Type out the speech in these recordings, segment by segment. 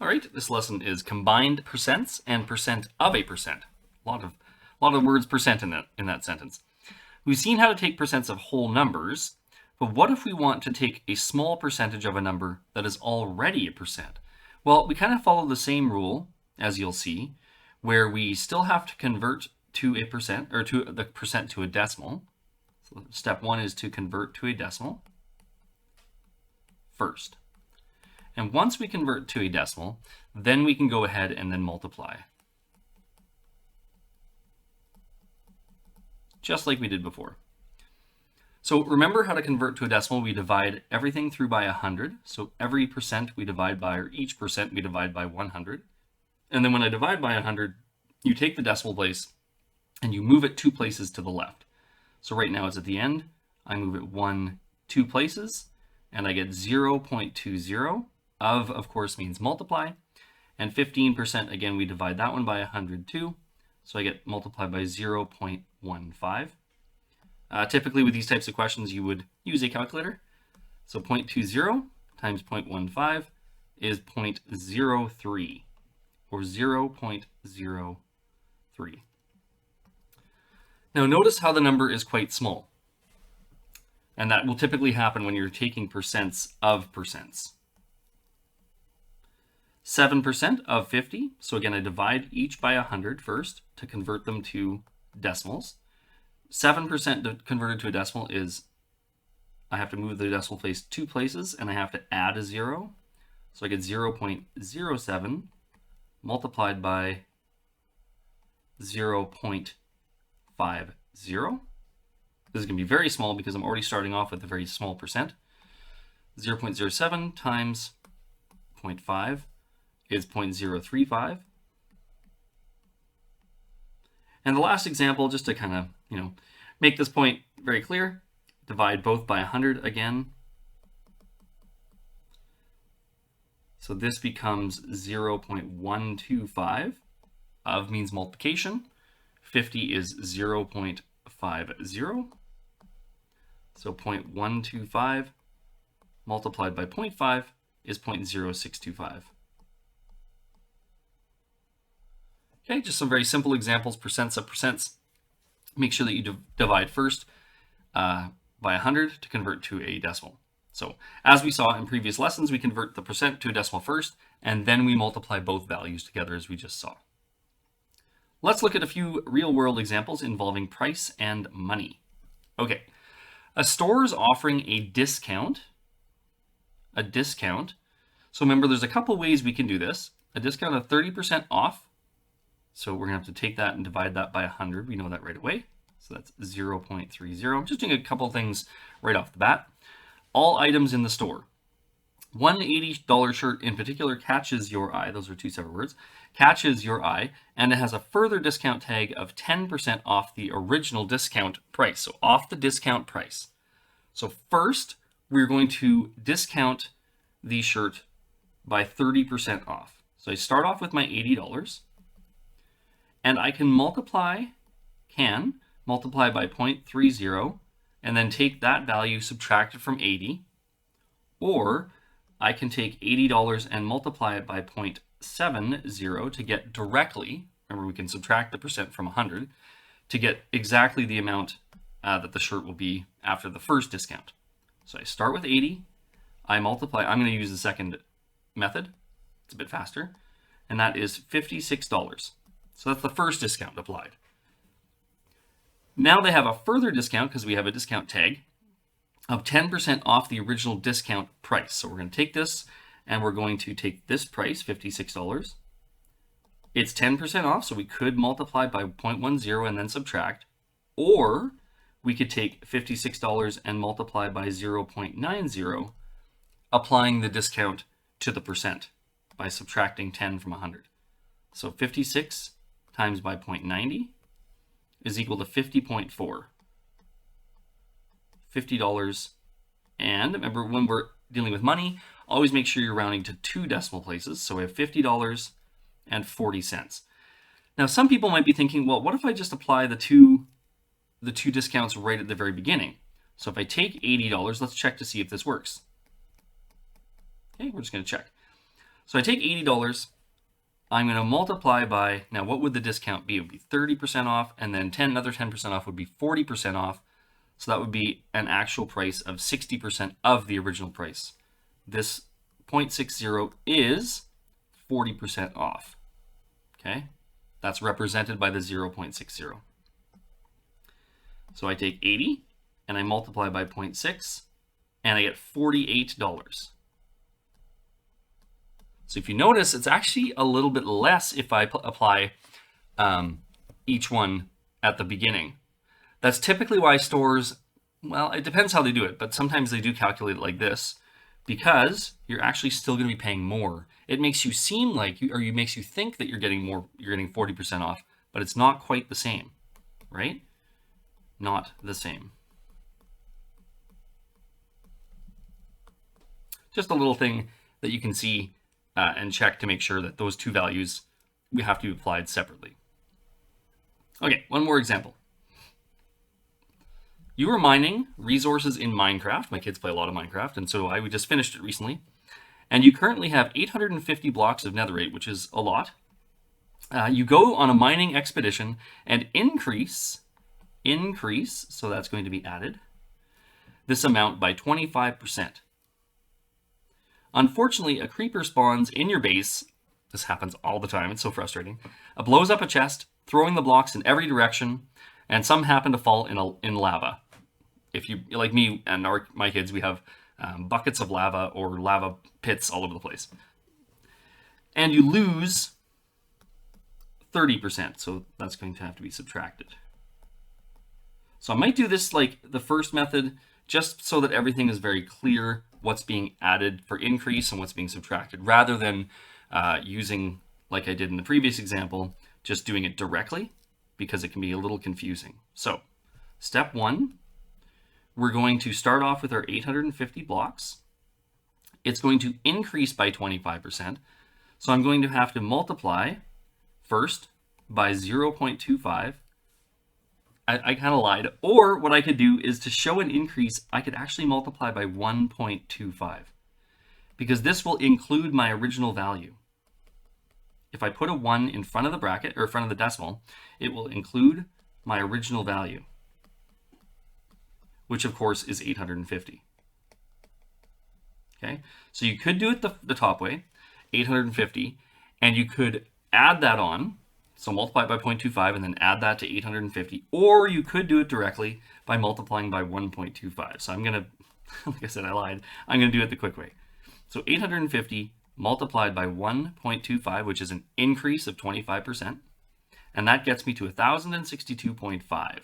All right, this lesson is combined percents and percent of a percent. A lot of words percent in that sentence. We've seen how to take percents of whole numbers, but what if we want to take a small percentage of a number that is already a percent? Well, we kind of follow the same rule, as you'll see, where we still have to convert to a percent, or to the percent to a decimal. So step one is to convert to a decimal first. And once we convert to a decimal, then we can go ahead and then multiply. Just like we did before. So remember how to convert to a decimal. We divide everything through by 100. So every percent we divide by, or each percent we divide by 100. And then when I divide by 100, you take the decimal place and you move it 2 places to the left. So right now it's at the end. I move it 2 places, and I get 0.20. Of course, means multiply. And 15%, again, we divide that one by 100 too. So I get multiplied by 0.15. Typically with these types of questions, you would use a calculator. So 0.20 times 0.15 is 0.03, or 0.03. Now notice how the number is quite small. And that will typically happen when you're taking percents of percents. 7% of 50. So again, I divide each by 100 first to convert them to decimals. 7% converted to a decimal is, I have to move the decimal place 2 places and I have to add a 0. So I get 0.07 multiplied by 0.50. This is going to be very small because I'm already starting off with a very small percent. 0.07 times 0.5 is 0.035. And the last example, just to kind of, make this point very clear, divide both by 100 again. So this becomes 0.125. Of means multiplication. 50 is 0.50. So 0.125 multiplied by 0.5 is 0.0625. Okay, just some very simple examples, percents of percents. Make sure that you divide first by 100 to convert to a decimal. So as we saw in previous lessons, we convert the percent to a decimal first, and then we multiply both values together as we just saw. Let's look at a few real-world examples involving price and money. Okay, a store is offering a discount. So remember, there's a couple ways we can do this. A discount of 30% off. So we're going to have to take that and divide that by 100. We know that right away. So that's 0.30. I'm just doing a couple things right off the bat. All items in the store. One $80 shirt in particular catches your eye. Those are 2 separate words. Catches your eye, and it has a further discount tag of 10% off the original discount price. So off the discount price. So first, we're going to discount the shirt by 30% off. So I start off with my $80. And I can multiply by 0.30 and then take that value subtracted from 80. Or I can take $80 and multiply it by 0.70 to get directly, remember we can subtract the percent from 100, to get exactly the amount that the shirt will be after the first discount. So I start with 80, I multiply, I'm going to use the second method, it's a bit faster, and that is $56. So that's the first discount applied. Now they have a further discount because we have a discount tag of 10% off the original discount price. So we're going to take this and we're going to take this price, $56. It's 10% off, so we could multiply by 0.10 and then subtract. Or we could take $56 and multiply by 0.90, applying the discount to the percent by subtracting 10 from 100. So 56 times by 0.90 is equal to 50.4. $50. And remember, when we're dealing with money, always make sure you're rounding to 2 decimal places. So we have $50.40. Now, some people might be thinking, well, what if I just apply the two discounts right at the very beginning? So if I take $80, let's check to see if this works. Okay, we're just going to check. So I take $80. I'm going to multiply by, now what would the discount be? It would be 30% off, and then another 10% off would be 40% off. So that would be an actual price of 60% of the original price. This 0.60 is 40% off. Okay, that's represented by the 0.60. So I take 80 and I multiply by 0.6 and I get $48. So if you notice, it's actually a little bit less if I apply each one at the beginning. That's typically why stores, well, it depends how they do it, but sometimes they do calculate it like this, because you're actually still going to be paying more. It makes you seem like, or it makes you think that you're getting more, you're getting 40% off, but it's not quite the same, right? Not the same. Just a little thing that you can see and check to make sure that those two values we have to be applied separately. Okay, one more example. You are mining resources in Minecraft. My kids play a lot of Minecraft, and so we just finished it recently. And you currently have 850 blocks of netherite, which is a lot. You go on a mining expedition and increase, so that's going to be added, this amount by 25%. Unfortunately, a creeper spawns in your base. This happens all the time. It's so frustrating. It blows up a chest, throwing the blocks in every direction, and some happen to fall in lava. If you, like me and my kids, we have buckets of lava or lava pits all over the place. And you lose 30%, so that's going to have to be subtracted. So I might do this like the first method, just so that everything is very clear what's being added for increase and what's being subtracted, rather than using, like I did in the previous example, just doing it directly, because it can be a little confusing. So step one, we're going to start off with our 850 blocks. It's going to increase by 25%. So I'm going to have to multiply first by 0.25. I kind of lied. Or what I could do is, to show an increase, I could actually multiply by 1.25, because this will include my original value. If I put a 1 in front of the bracket, or in front of the decimal, it will include my original value, which of course is 850. Okay, so you could do it the top way, 850, and you could add that on, so multiply it by 0.25 and then add that to 850, or you could do it directly by multiplying by 1.25. So I'm gonna, like I said, I lied, I'm gonna do it the quick way. So 850 multiplied by 1.25, which is an increase of 25%, and that gets me to 1062.5.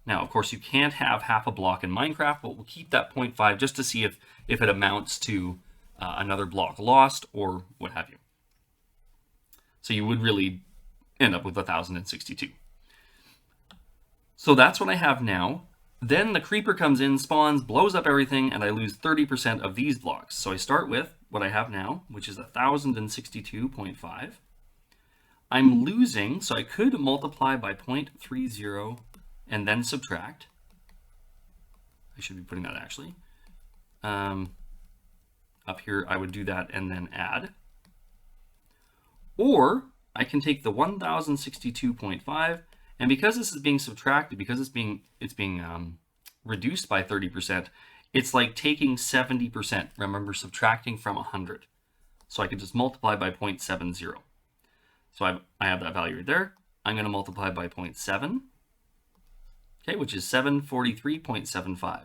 Now, of course, you can't have half a block in Minecraft, but we'll keep that 0.5 just to see if it amounts to another block lost or what have you. So you would really end up with 1062. So that's what I have now. Then the creeper comes in, spawns, blows up everything, and I lose 30% of these blocks. So I start with what I have now, which is 1062.5. I'm losing, so I could multiply by 0.30 and then subtract. I should be putting that actually. Up here, I would do that and then add. Or I can take the 1062.5, and because this is being subtracted, because it's being reduced by 30%, it's like taking 70%. Remember, subtracting from 100. So I can just multiply by 0.70. So I have that value right there. I'm going to multiply by 0.7, okay, which is 743.75.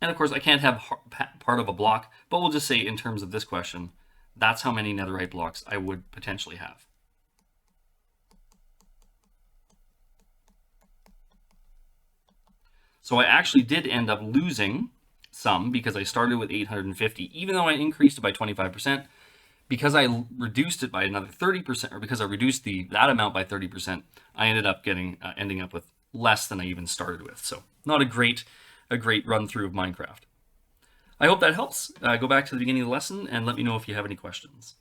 And of course, I can't have part of a block, but we'll just say in terms of this question, that's how many netherite blocks I would potentially have. So I actually did end up losing some because I started with 850, even though I increased it by 25%, because I reduced it by another 30%, or because I reduced that amount by 30%, I ended up ending up with less than I even started with. So not a great run through of Minecraft. I hope that helps. Go back to the beginning of the lesson and let me know if you have any questions.